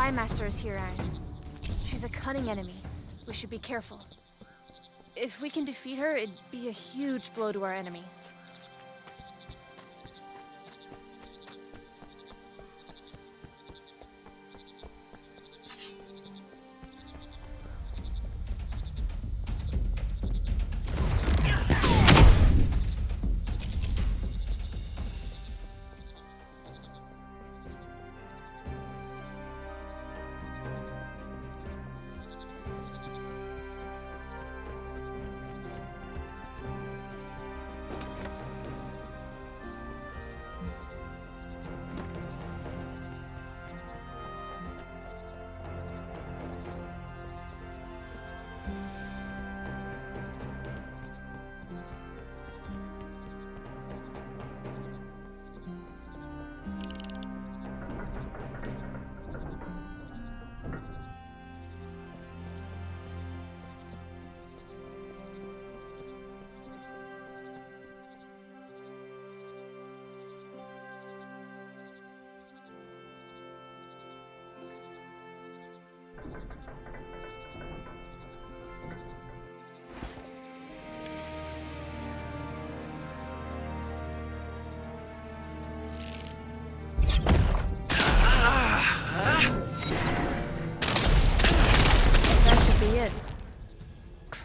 Spy Master is here, Aron. She's a cunning enemy. We should be careful. If we can defeat her, it'd be a huge blow to our enemy.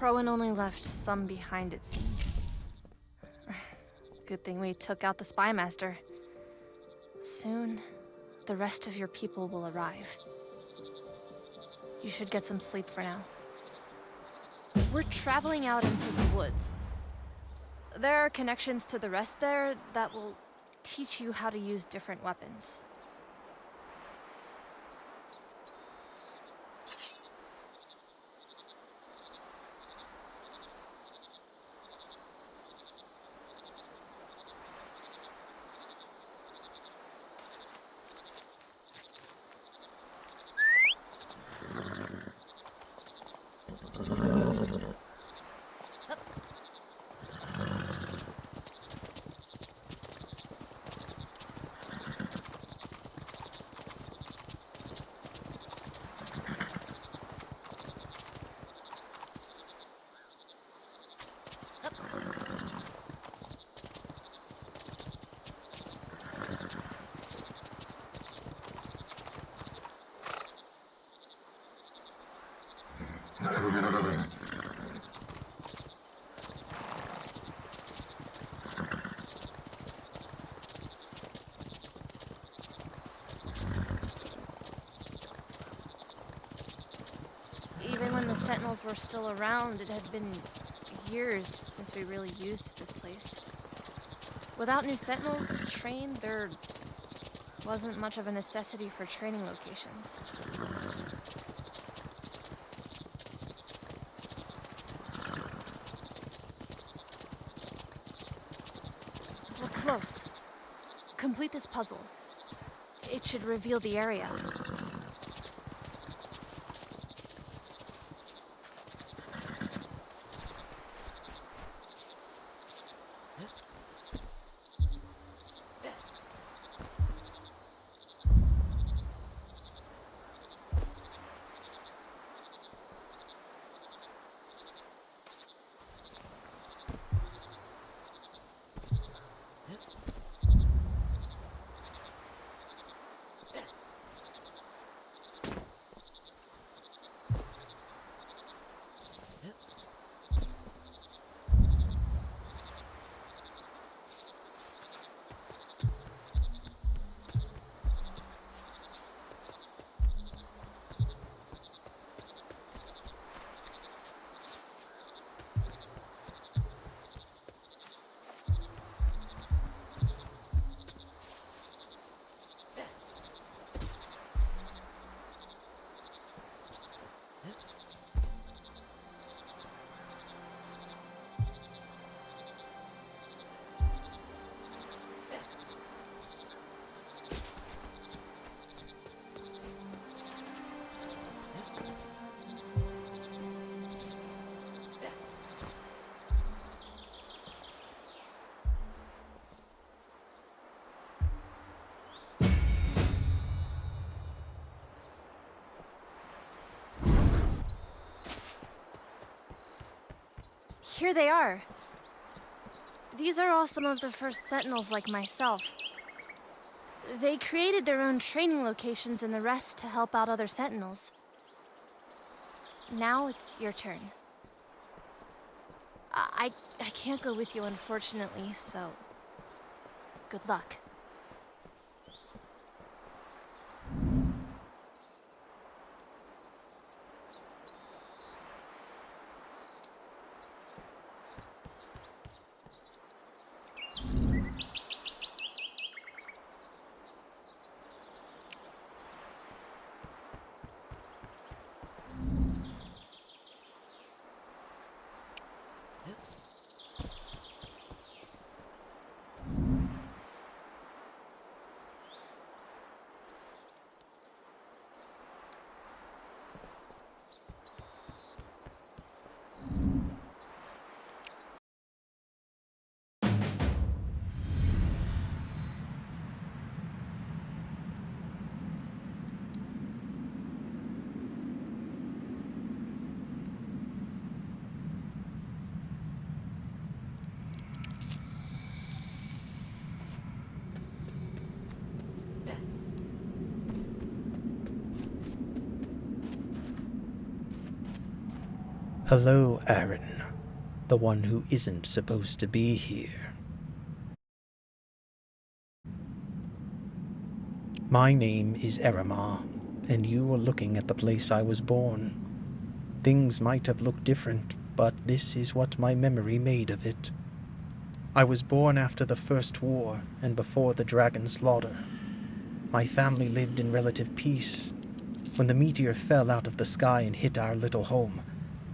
Rowan only left some behind, it seems. Good thing we took out the Spy Master. Soon, the rest of your people will arrive. You should get some sleep for now. We're traveling out into the woods. There are connections to the rest there that will teach you how to use different weapons. Even when the Sentinels were still around, it had been years since we really used this place. Without new Sentinels to train, there wasn't much of a necessity for training locations. We're close. Complete this puzzle. It should reveal the area. Here they are. These are all some of the first Sentinels like myself. They created their own training locations and the rest to help out other Sentinels. Now it's your turn. I can't go with you, unfortunately, so good luck. Hello, Aron. The one who isn't supposed to be here. My name is Erima, and you are looking at the place I was born. Things might have looked different, but this is what my memory made of it. I was born after the First War and before the dragon slaughter. My family lived in relative peace. When the meteor fell out of the sky and hit our little home,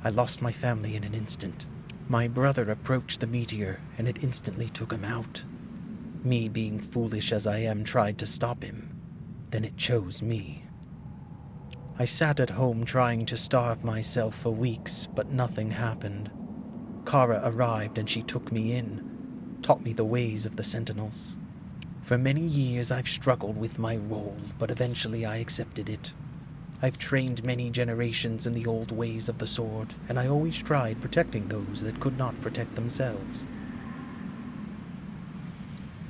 I lost my family in an instant. My brother approached the meteor, and it instantly took him out. Me, being foolish as I am, tried to stop him. Then it chose me. I sat at home trying to starve myself for weeks, but nothing happened. Kara arrived and she took me in, taught me the ways of the Sentinels. For many years I've struggled with my role, but eventually I accepted it. I've trained many generations in the old ways of the sword, and I always tried protecting those that could not protect themselves.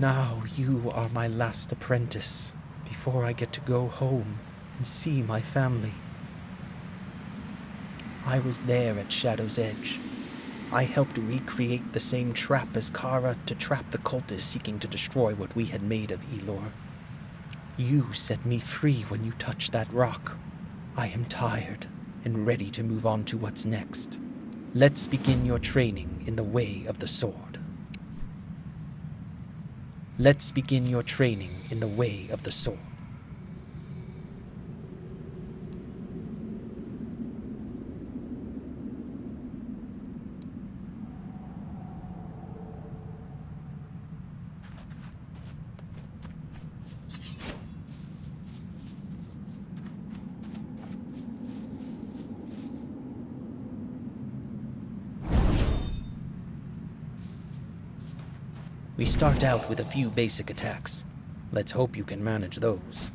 Now you are my last apprentice, before I get to go home and see my family. I was there at Shadow's Edge. I helped recreate the same trap as Kara to trap the cultists seeking to destroy what we had made of Elor. You set me free when you touched that rock. I am tired and ready to move on to what's next. Let's begin your training in the way of the sword. Let's begin your training in the way of the sword. We start out with a few basic attacks. Let's hope you can manage those.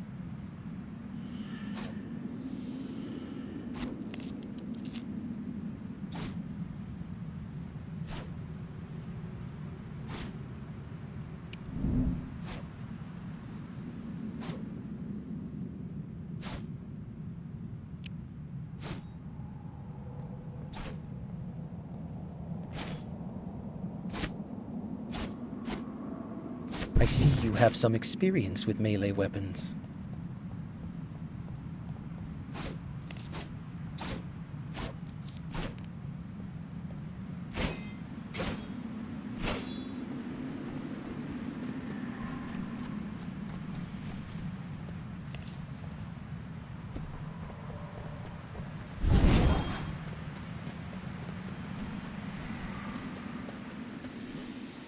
I see you have some experience with melee weapons.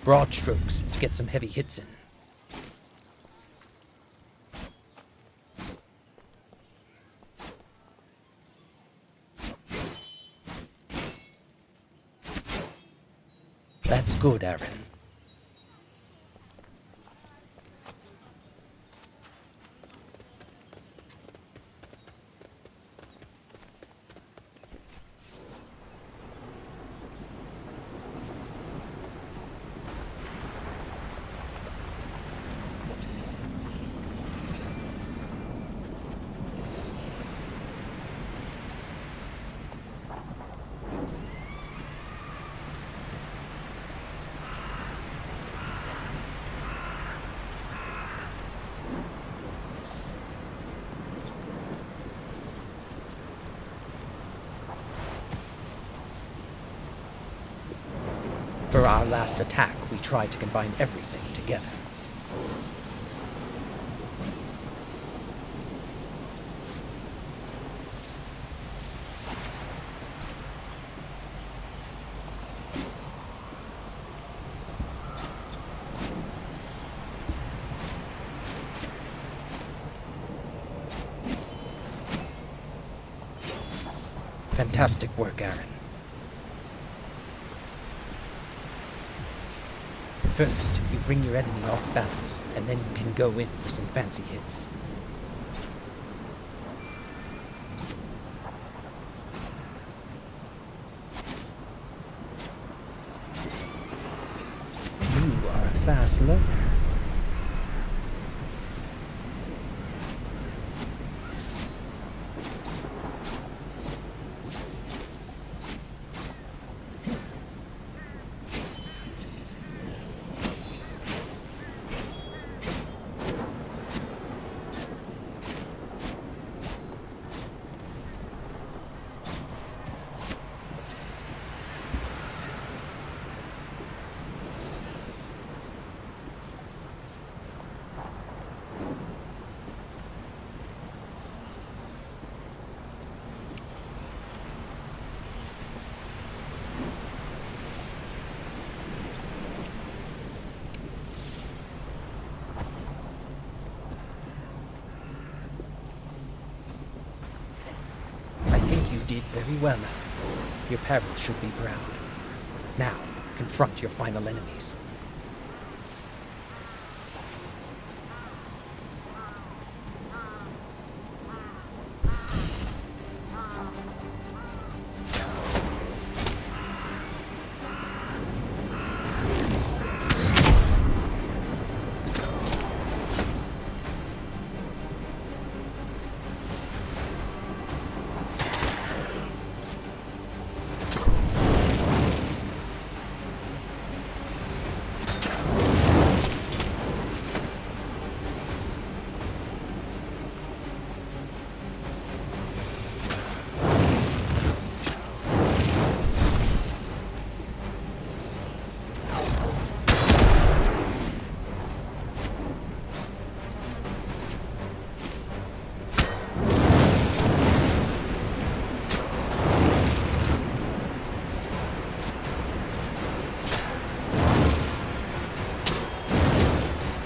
Broad strokes to get some heavy hits in. That's good, Aron. For our last attack, we tried to combine everything together. Fantastic work, Aron. First, you bring your enemy off balance, and then you can go in for some fancy hits. You are a fast learner. You did very well, Elor. Your parents should be proud. Now, confront your final enemies.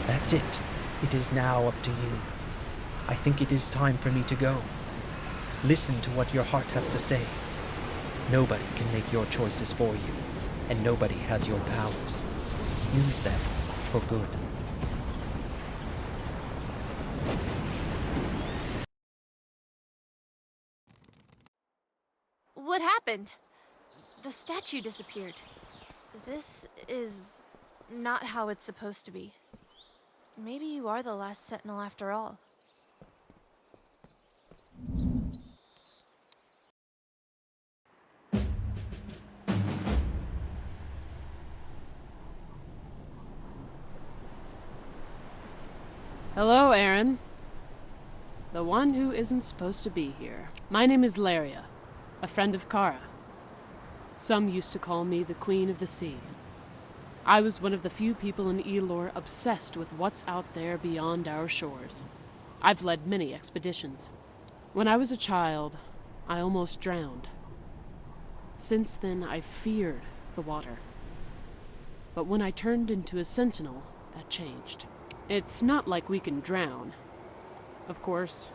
That's it. It is now up to you. I think it is time for me to go. Listen to what your heart has to say. Nobody can make your choices for you, and nobody has your powers. Use them for good. What happened? The statue disappeared. This is not how it's supposed to be. Maybe you are the last Sentinel after all. Hello, Aron. The one who isn't supposed to be here. My name is Laria, a friend of Kara. Some used to call me the Queen of the Sea. I was one of the few people in Elor obsessed with what's out there beyond our shores. I've led many expeditions. When I was a child, I almost drowned. Since then, I feared the water. But when I turned into a Sentinel, that changed. It's not like we can drown. Of course,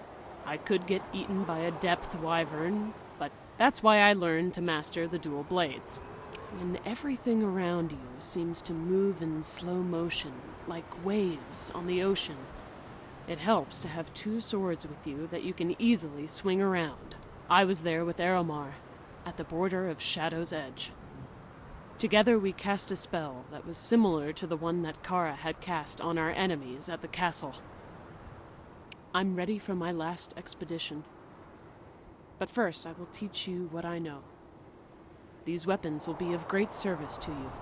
I could get eaten by a depth wyvern, but that's why I learned to master the dual blades. When everything around you seems to move in slow motion, like waves on the ocean, it helps to have two swords with you that you can easily swing around. I was there with Erima, at the border of Shadow's Edge. Together we cast a spell that was similar to the one that Kara had cast on our enemies at the castle. I'm ready for my last expedition. But first, I will teach you what I know. These weapons will be of great service to you.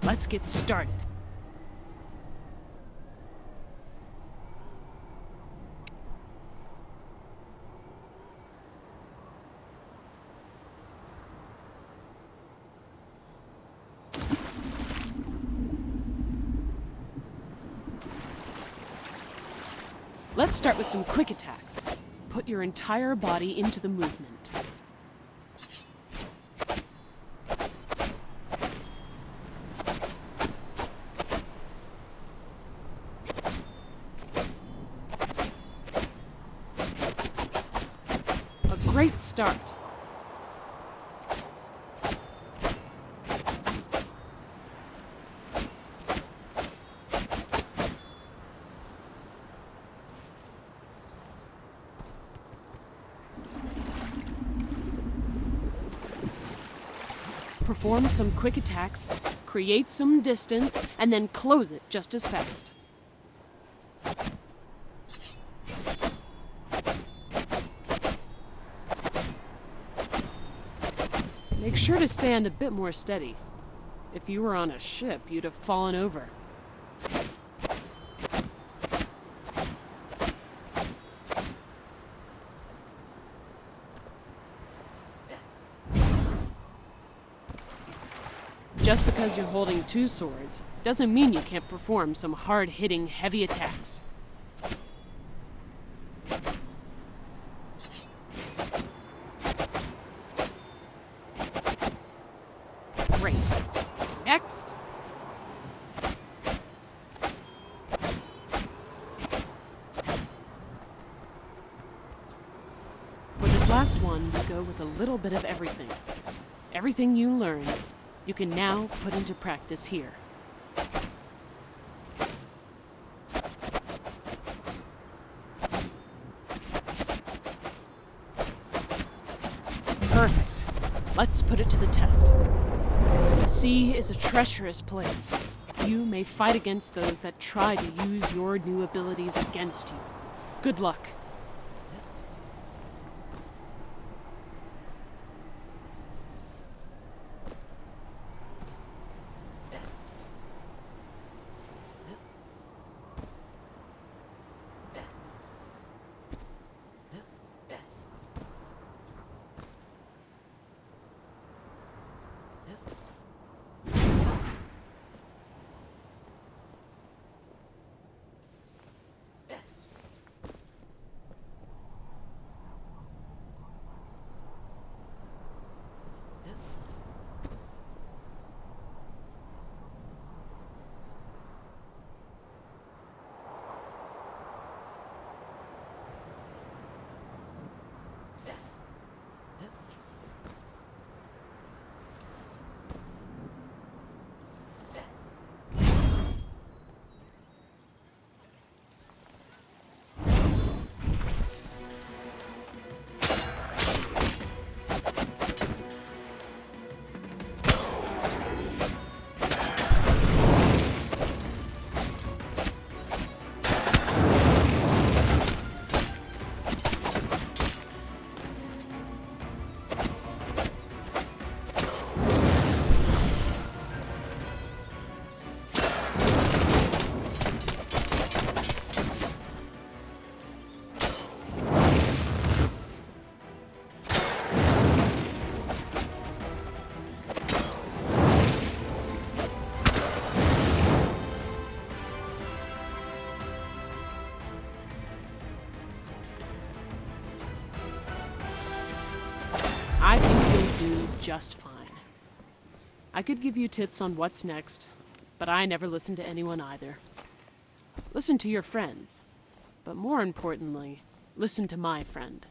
Let's get started. Let's start with some quick attacks. Put your entire body into the movement. A great start. Perform some quick attacks, create some distance, and then close it just as fast. Make sure to stand a bit more steady. If you were on a ship, you'd have fallen over. Just because you're holding two swords doesn't mean you can't perform some hard-hitting, heavy attacks. Great. Next. For this last one, we go with a little bit of everything. Everything you learn, you can now put into practice here. Perfect. Let's put it to the test. The sea is a treacherous place. You may fight against those that try to use your new abilities against you. Good luck. I think you'll do just fine. I could give you tips on what's next, but I never listen to anyone either. Listen to your friends, but more importantly, listen to my friend.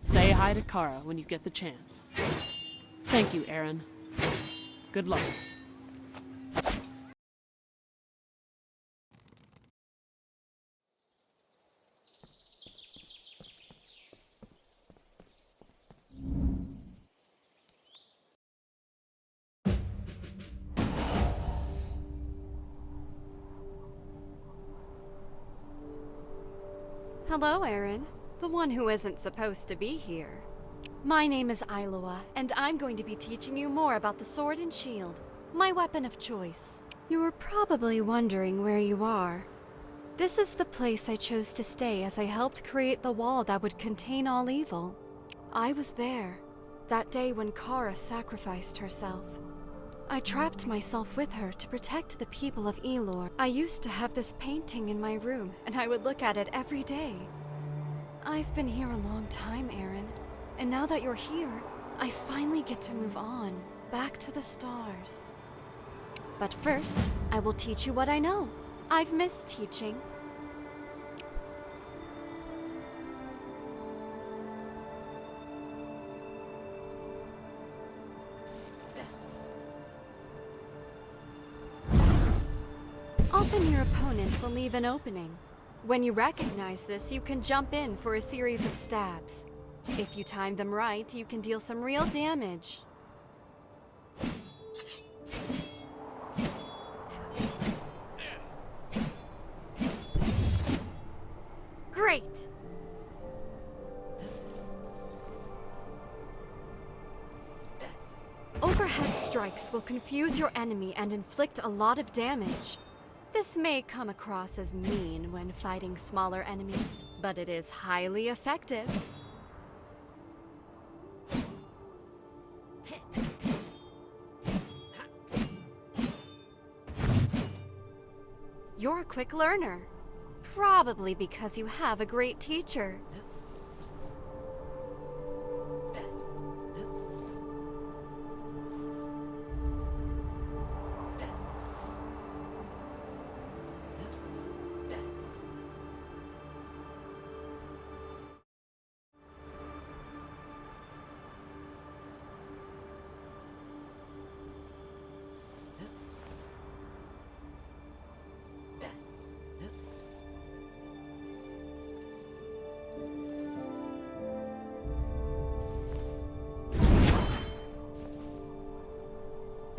Say hi to Kara when you get the chance. Thank you, Aron. Good luck. Hello, Aron. The one who isn't supposed to be here. My name is Elor, and I'm going to be teaching you more about the sword and shield, my weapon of choice. You are probably wondering where you are. This is the place I chose to stay as I helped create the wall that would contain all evil. I was there, that day when Kara sacrificed herself. I trapped myself with her to protect the people of Elor. I used to have this painting in my room, and I would look at it every day. I've been here a long time, Aron, and now that you're here, I finally get to move on, back to the stars. But first, I will teach you what I know. I've missed teaching. Often your opponent will leave an opening. When you recognize this, you can jump in for a series of stabs. If you time them right, you can deal some real damage. Great! Overhead strikes will confuse your enemy and inflict a lot of damage. This may come across as mean when fighting smaller enemies, but it is highly effective. You're a quick learner. Probably because you have a great teacher.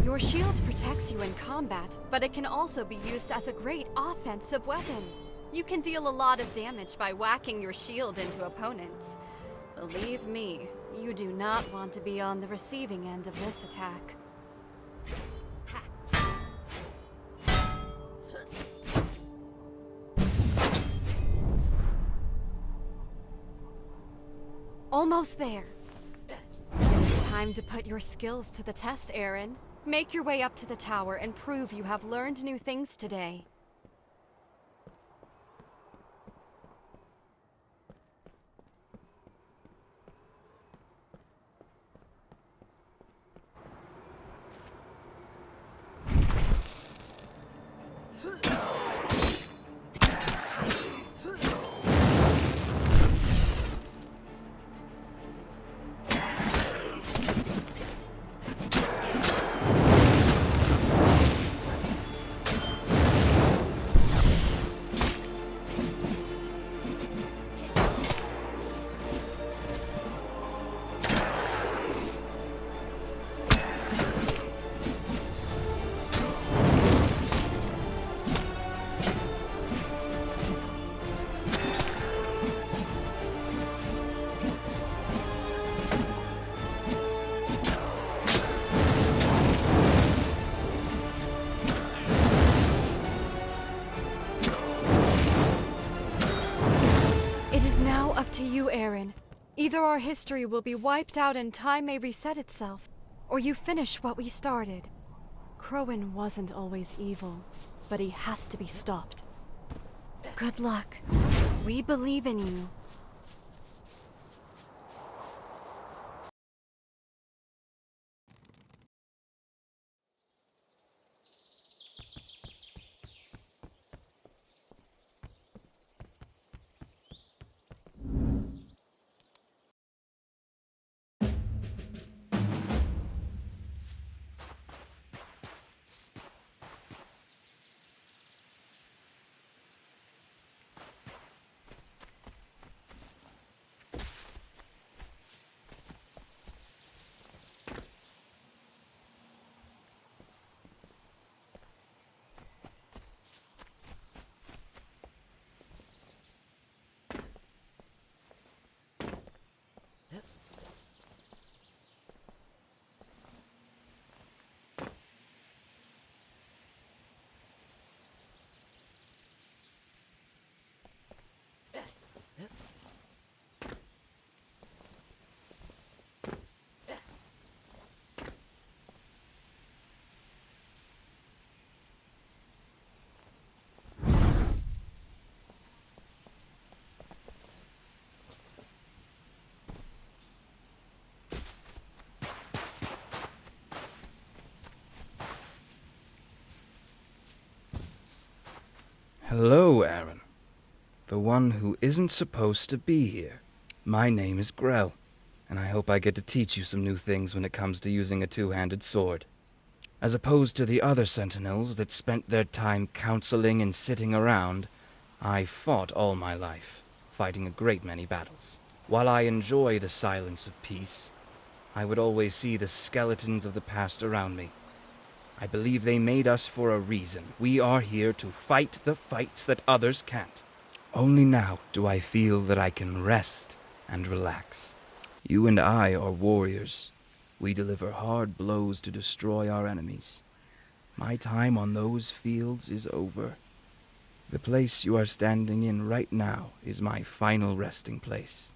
Your shield protects you in combat, but it can also be used as a great offensive weapon. You can deal a lot of damage by whacking your shield into opponents. Believe me, you do not want to be on the receiving end of this attack. Almost there. It's time to put your skills to the test, Aron. Make your way up to the tower and prove you have learned new things today. Up to you, Aron. Either our history will be wiped out and time may reset itself, or you finish what we started. Crowin wasn't always evil, but he has to be stopped. Good luck. We believe in you. Hello, Aron. The one who isn't supposed to be here. My name is Grell, and I hope I get to teach you some new things when it comes to using a two-handed sword. As opposed to the other Sentinels that spent their time counseling and sitting around, I fought all my life, fighting a great many battles. While I enjoy the silence of peace, I would always see the skeletons of the past around me. I believe they made us for a reason. We are here to fight the fights that others can't. Only now do I feel that I can rest and relax. You and I are warriors. We deliver hard blows to destroy our enemies. My time on those fields is over. The place you are standing in right now is my final resting place.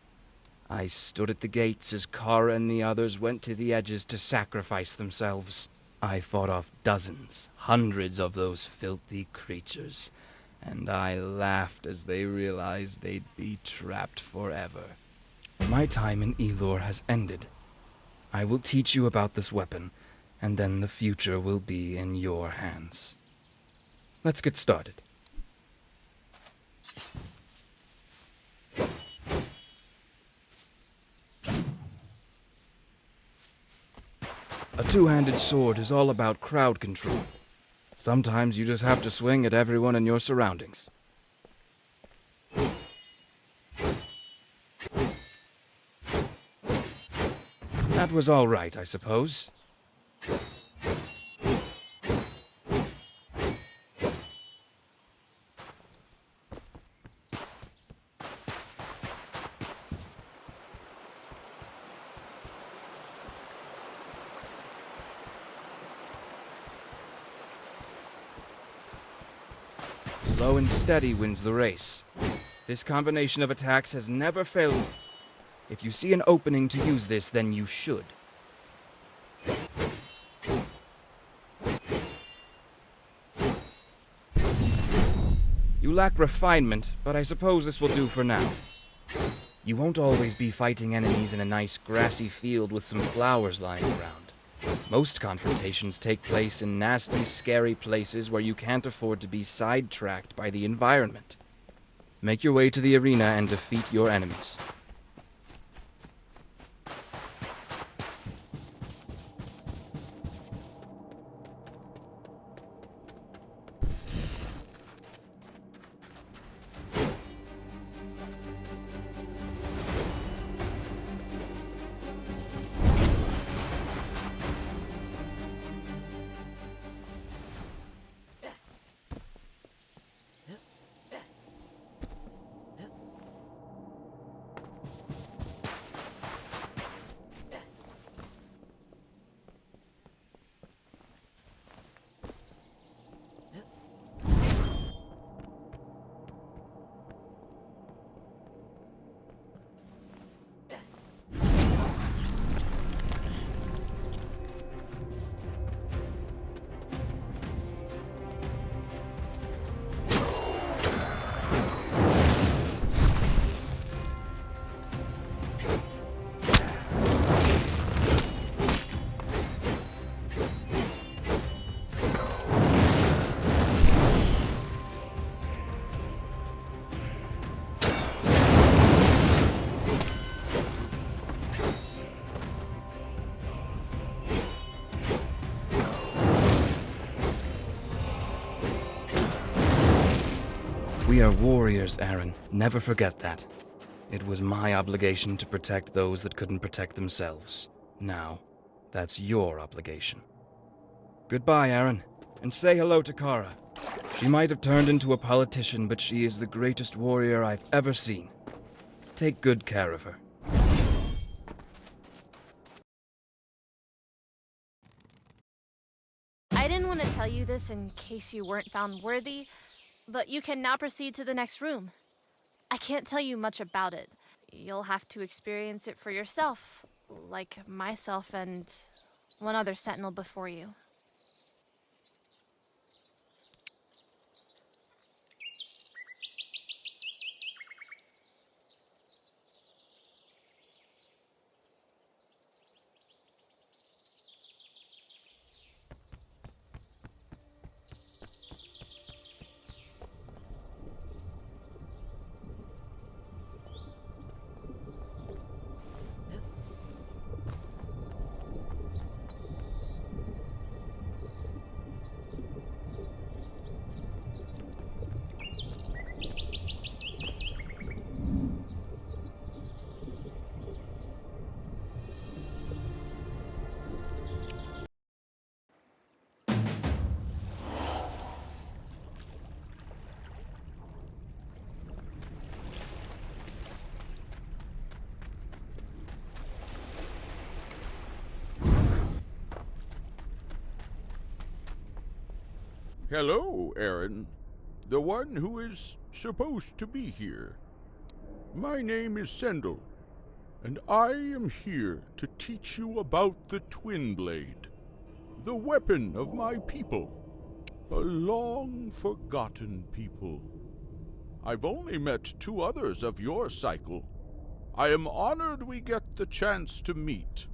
I stood at the gates as Kara and the others went to the edges to sacrifice themselves. I fought off dozens, hundreds of those filthy creatures, and I laughed as they realized they'd be trapped forever. My time in Elor has ended. I will teach you about this weapon, and then the future will be in your hands. Let's get started. A two-handed sword is all about crowd control. Sometimes you just have to swing at everyone in your surroundings. That was all right, I suppose. Slow and steady wins the race. This combination of attacks has never failed me. If you see an opening to use this, then you should. You lack refinement, but I suppose this will do for now. You won't always be fighting enemies in a nice grassy field with some flowers lying around. Most confrontations take place in nasty, scary places where you can't afford to be sidetracked by the environment. Make your way to the arena and defeat your enemies. We are warriors, Aron. Never forget that. It was my obligation to protect those that couldn't protect themselves. Now, that's your obligation. Goodbye, Aron, and say hello to Kara. She might have turned into a politician, but she is the greatest warrior I've ever seen. Take good care of her. I didn't want to tell you this in case you weren't found worthy, but you can now proceed to the next room. I can't tell you much about it. You'll have to experience it for yourself, like myself and one other Sentinel before you. Hello, Aron. The one who is supposed to be here. My name is Sentinel, and I am here to teach you about the Twin Blade, the weapon of my people, a long-forgotten people. I've only met 2 others of your cycle. I am honored we get the chance to meet.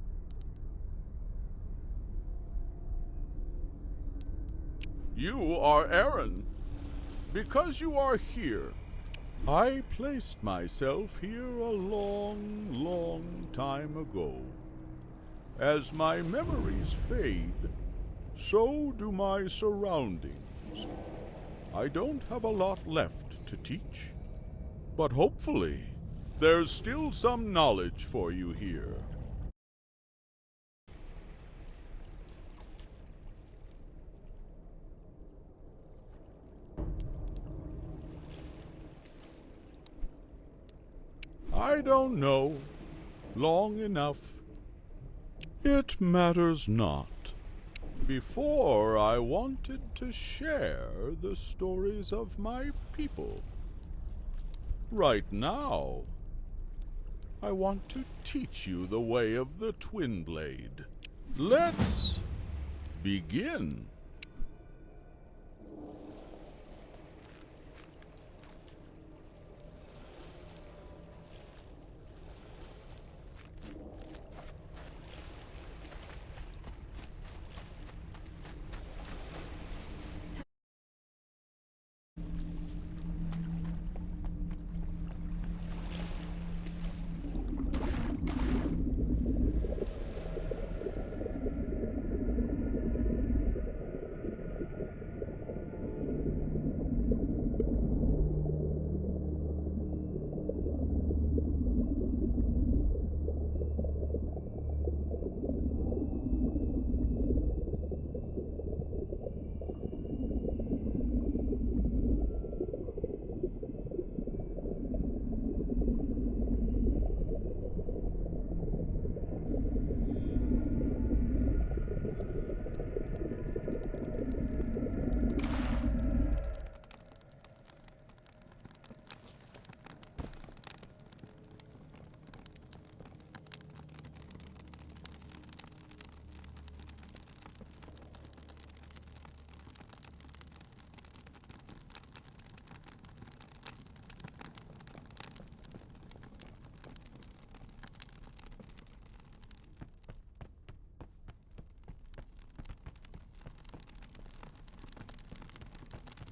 You are Aron. Because you are here, I placed myself here a long, long time ago. As my memories fade, so do my surroundings. I don't have a lot left to teach, but hopefully there's still some knowledge for you here. I don't know. Long enough. It matters not. Before, I wanted to share the stories of my people. Right now, I want to teach you the way of the Twin Blade. Let's begin.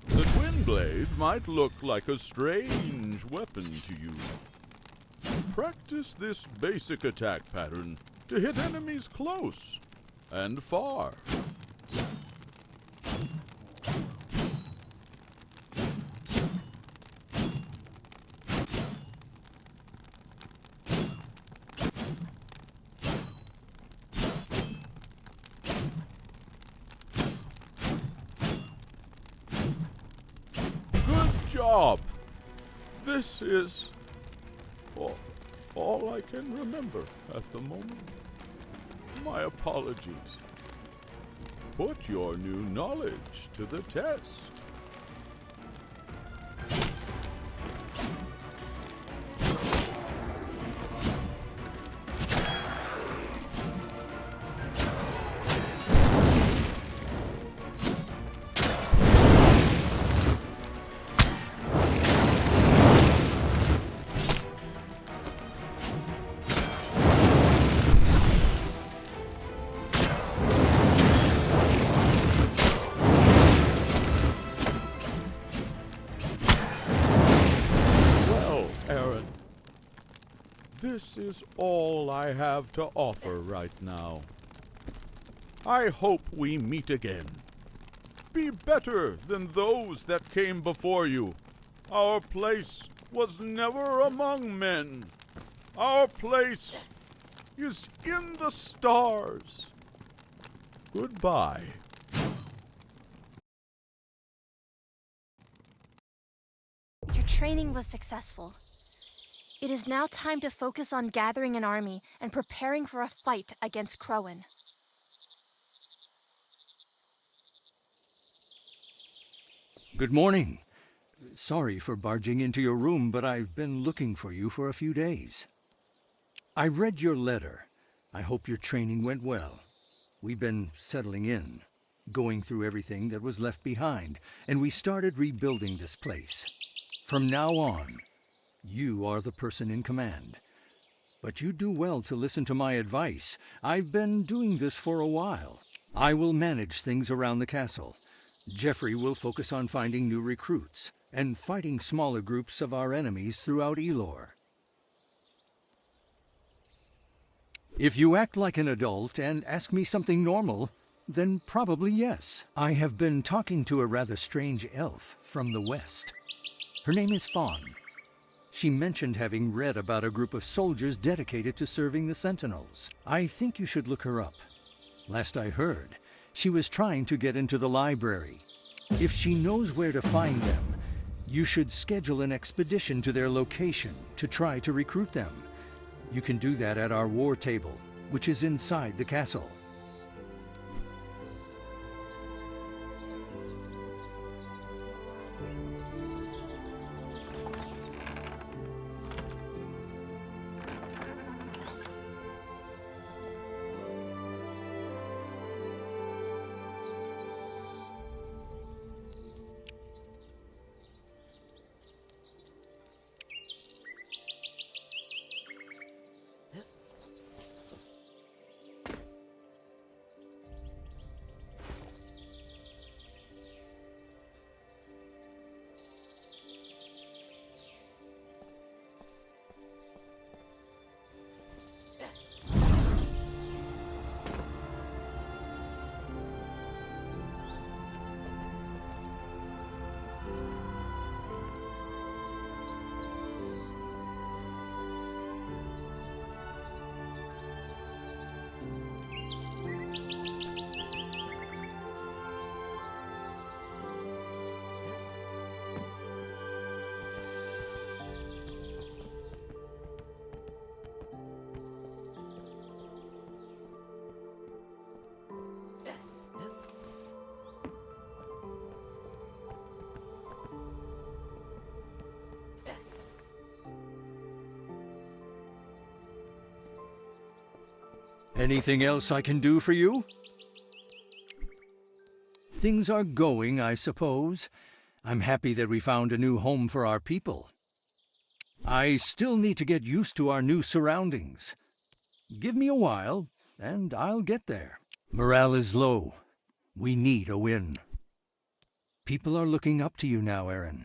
The Twin Blade might look like a strange weapon to you. Practice this basic attack pattern to hit enemies close and far. Job. This is all I can remember at the moment. My apologies. Put your new knowledge to the test. This is all I have to offer right now. I hope we meet again. Be better than those that came before you. Our place was never among men. Our place is in the stars. Goodbye. Your training was successful. It is now time to focus on gathering an army and preparing for a fight against Crowan. Good morning. Sorry for barging into your room, but I've been looking for you for a few days. I read your letter. I hope your training went well. We've been settling in, going through everything that was left behind, and we started rebuilding this place. From now on, you are the person in command. But you do well to listen to my advice. I've been doing this for a while. I will manage things around the castle. Jeffrey will focus on finding new recruits and fighting smaller groups of our enemies throughout Elor. If you act like an adult and ask me something normal, then probably yes. I have been talking to a rather strange elf from the west. Her name is Fawn. She mentioned having read about a group of soldiers dedicated to serving the Sentinels. I think you should look her up. Last I heard, she was trying to get into the library. If she knows where to find them, you should schedule an expedition to their location to try to recruit them. You can do that at our war table, which is inside the castle. Anything else I can do for you? Things are going, I suppose. I'm happy that we found a new home for our people. I still need to get used to our new surroundings. Give me a while, and I'll get there. Morale is low. We need a win. People are looking up to you now, Aron.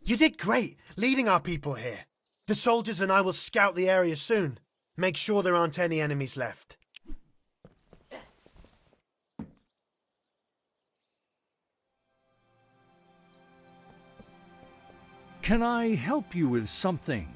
You did great, leading our people here. The soldiers and I will scout the area soon. Make sure there aren't any enemies left. Can I help you with something?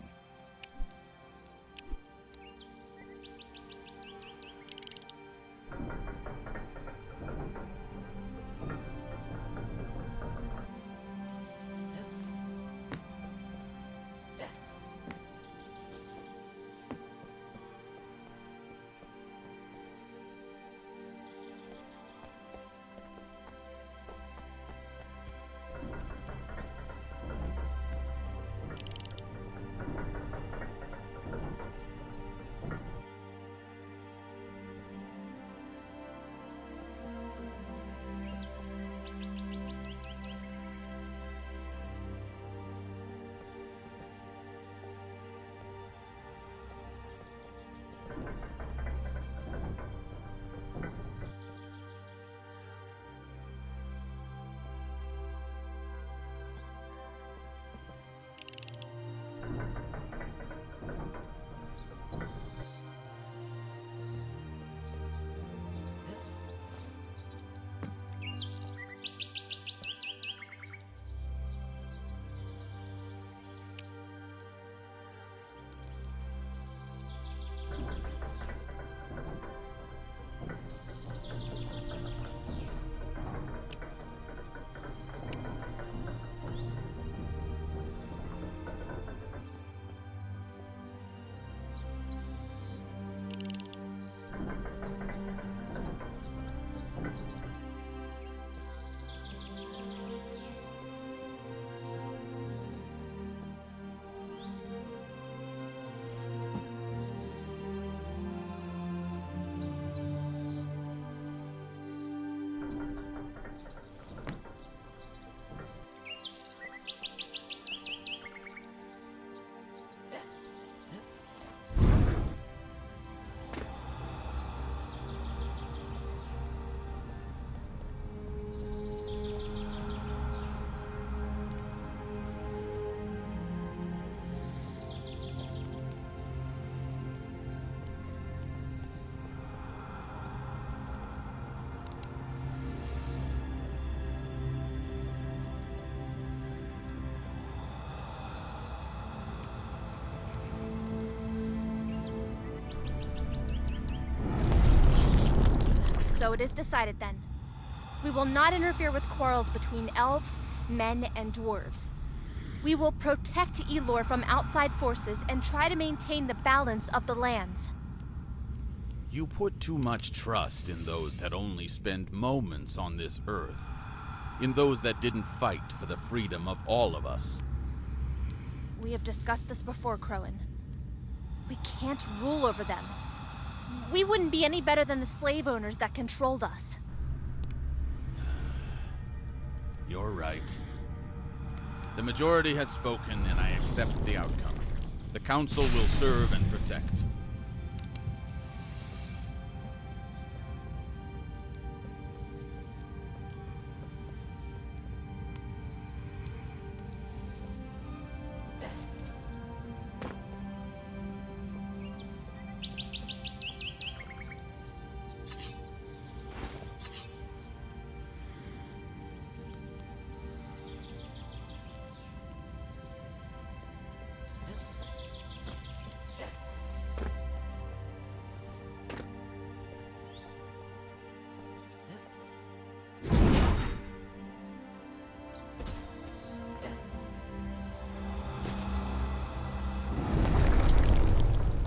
So it is decided then. We will not interfere with quarrels between elves, men, and dwarves. We will protect Elor from outside forces and try to maintain the balance of the lands. You put too much trust in those that only spend moments on this earth, in those that didn't fight for the freedom of all of us. We have discussed this before, Crowan. We can't rule over them. We wouldn't be any better than the slave owners that controlled us. You're right. The majority has spoken, and I accept the outcome. The Council will serve and protect.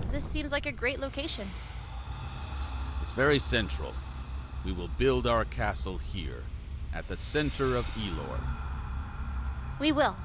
This seems like a great location. It's very central. We will build our castle here, at the center of Elor. We will.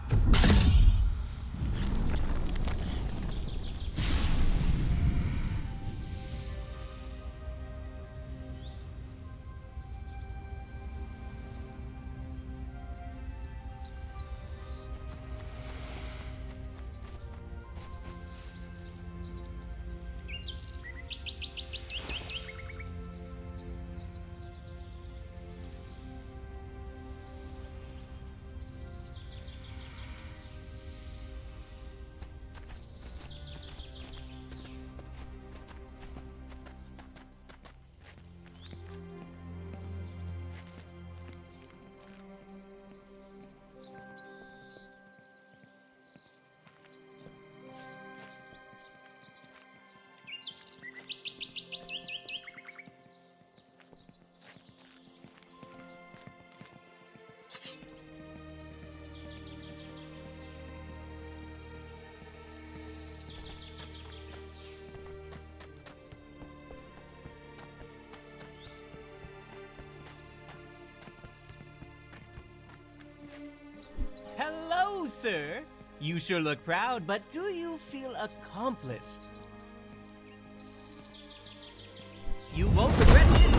Hello, sir. You sure look proud, but do you feel accomplished? You won't regret it.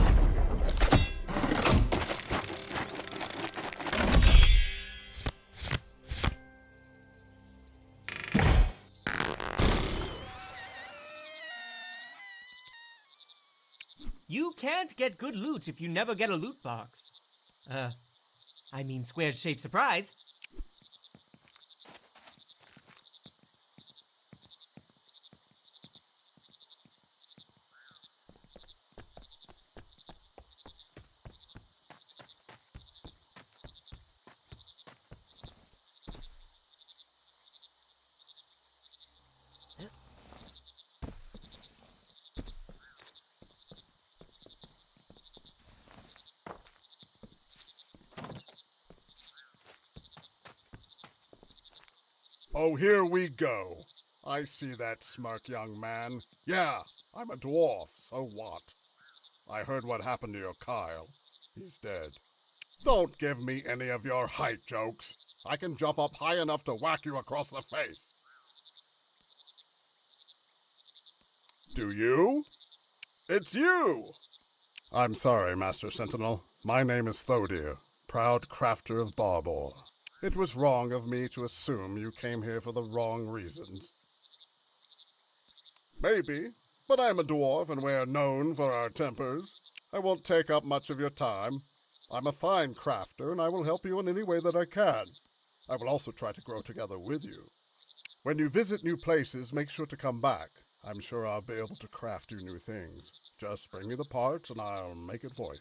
You can't get good loot if you never get a loot box. I mean squared shaped surprise. Oh, here we go. I see that smirk, young man. Yeah, I'm a dwarf, so what? I heard what happened to your Kyle. He's dead. Don't give me any of your height jokes. I can jump up high enough to whack you across the face. Do you? It's you! I'm sorry, Master Sentinel. My name is Thodir, proud crafter of Barbor. It was wrong of me to assume you came here for the wrong reasons. Maybe, but I'm a dwarf and we're known for our tempers. I won't take up much of your time. I'm a fine crafter and I will help you in any way that I can. I will also try to grow together with you. When you visit new places, make sure to come back. I'm sure I'll be able to craft you new things. Just bring me the parts and I'll make it for you.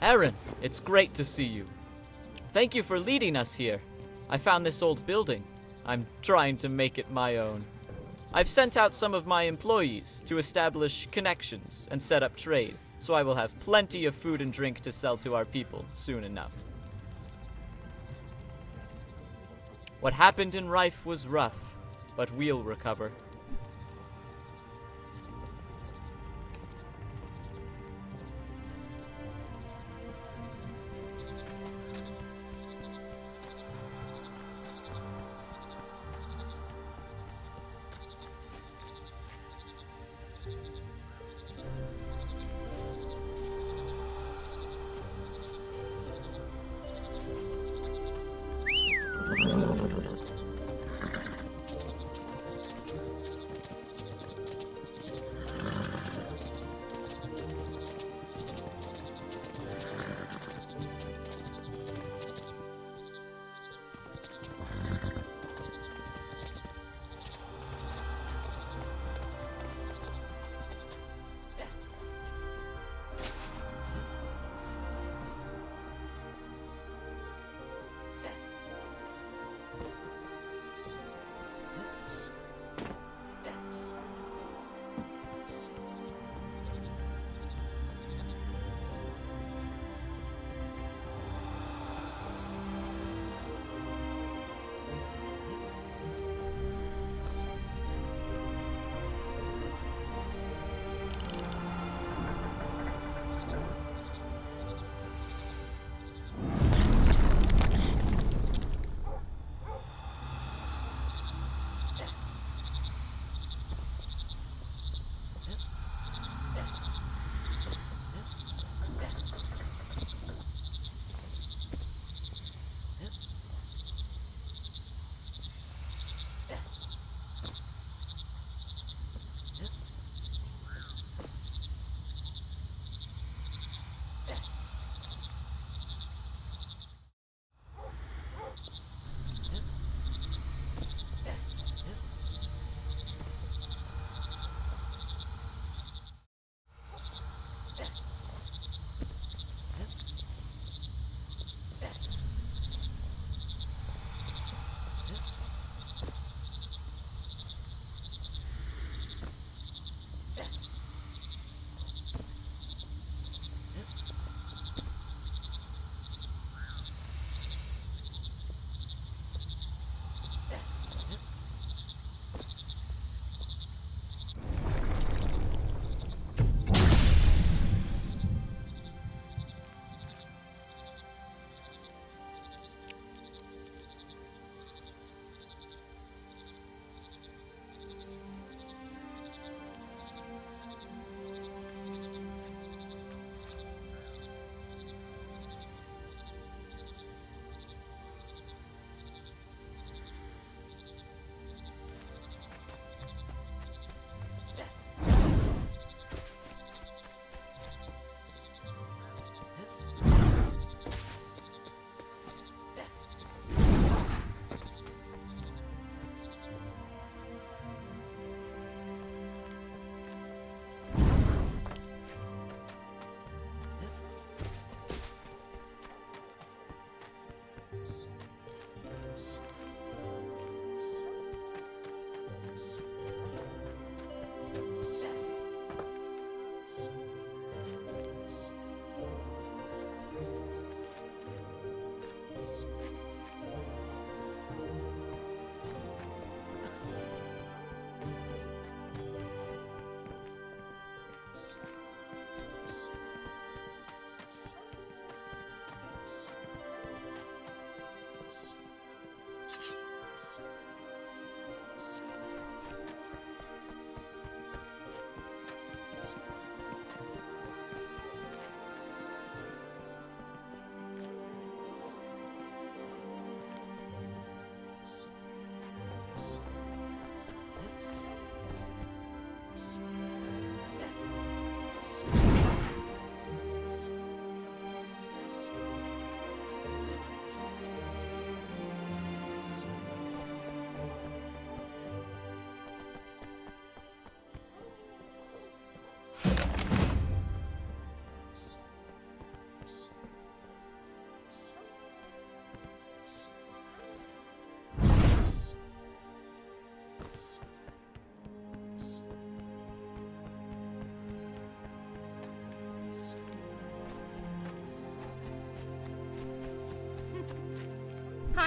Aron, it's great to see you. Thank you for leading us here. I found this old building. I'm trying to make it my own. I've sent out some of my employees to establish connections and set up trade, so I will have plenty of food and drink to sell to our people soon enough. What happened in Rife was rough, but we'll recover.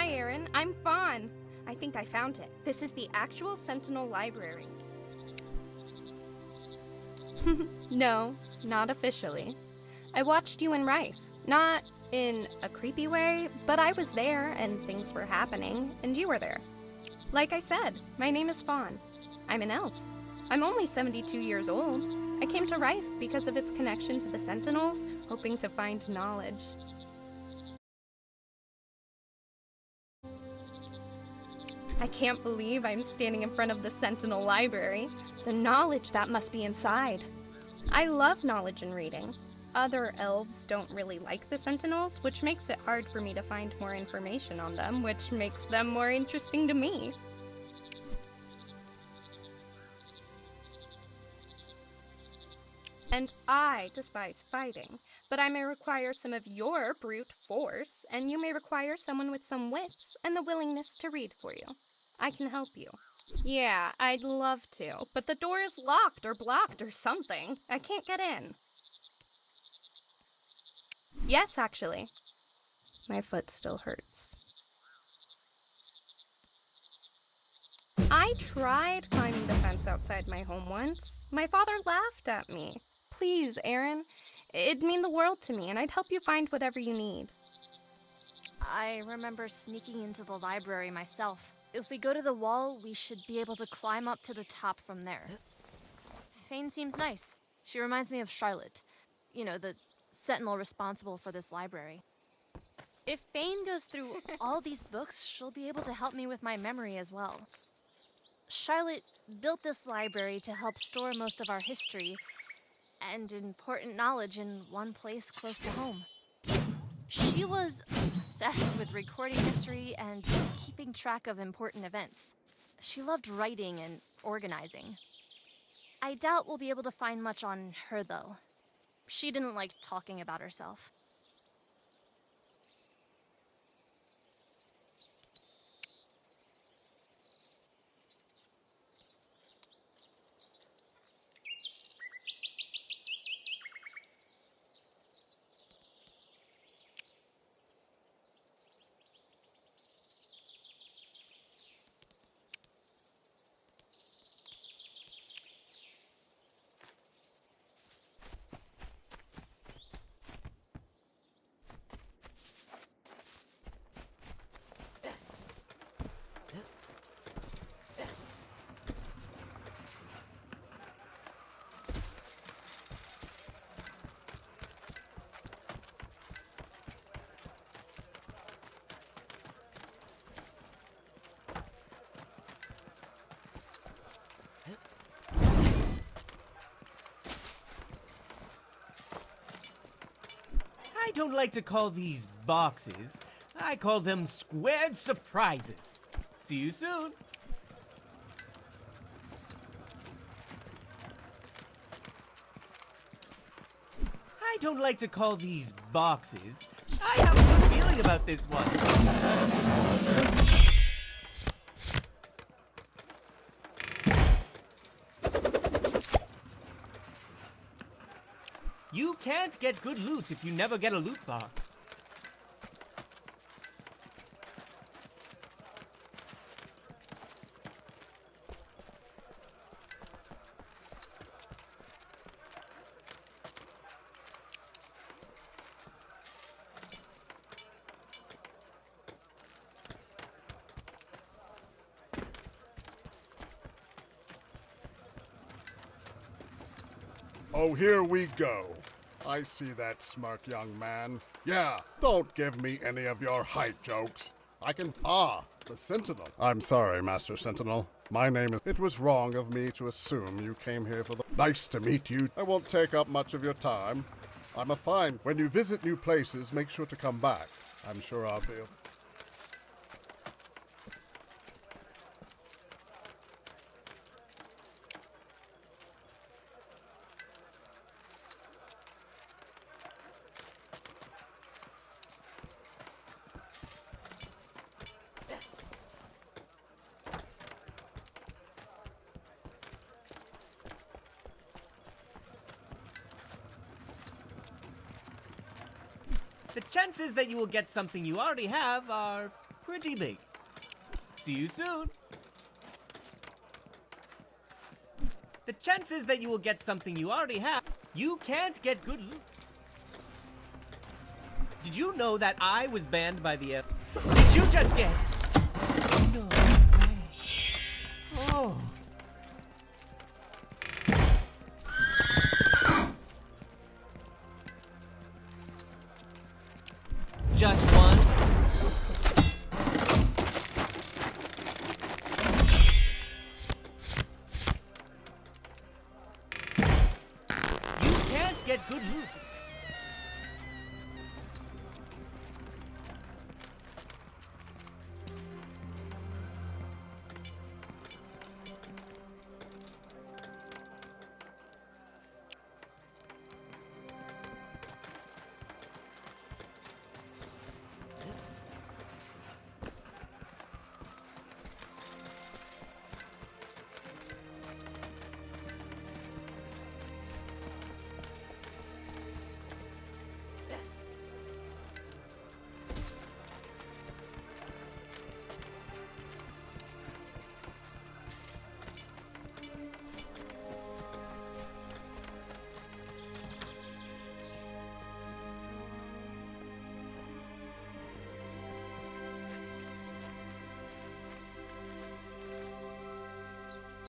Hi, Aaron. I'm Fawn. I think I found it. This is the actual Sentinel library. No, not officially. I watched you in Rife. Not in a creepy way, but I was there and things were happening, and you were there. Like I said, my name is Fawn. I'm an elf. I'm only 72 years old. I came to Rife because of its connection to the Sentinels, hoping to find knowledge. I can't believe I'm standing in front of the Sentinel library. The knowledge that must be inside. I love knowledge and reading. Other elves don't really like the Sentinels, which makes it hard for me to find more information on them, which makes them more interesting to me. And I despise fighting, but I may require some of your brute force, and you may require someone with some wits and the willingness to read for you. I can help you. Yeah, I'd love to, but the door is locked or blocked or something. I can't get in. Yes, actually. My foot still hurts. I tried climbing the fence outside my home once. My father laughed at me. Please, Aaron. It'd mean the world to me, and I'd help you find whatever you need. I remember sneaking into the library myself. If we go to the wall, we should be able to climb up to the top from there. Fane seems nice. She reminds me of Charlotte. You know, the Sentinel responsible for this library. If Fane goes through all these books, she'll be able to help me with my memory as well. Charlotte built this library to help store most of our history and important knowledge in one place close to home. She was obsessed with recording history and keeping track of important events. She loved writing and organizing. I doubt we'll be able to find much on her, though. She didn't like talking about herself. I don't like to call these boxes. I call them squared surprises. See you soon. I don't like to call these boxes. I have a good feeling about this one. You can't get good loot if you never get a loot box. Oh, here we go. I see that smirk, young man. Yeah, don't give me any of your height jokes. I can... Ah, the Sentinel. I'm sorry, Master Sentinel. My name is... It was wrong of me to assume you came here for the... Nice to meet you. I won't take up much of your time. I'm a fine... When you visit new places, make sure to come back. I'm sure I'll be... The chances that you will get something you already have are pretty big. See you soon. The chances that you will get something you already have, you can't get good loot. Did you know that I was banned by the Did you just get? No way. Oh. Just one. You can't get good loot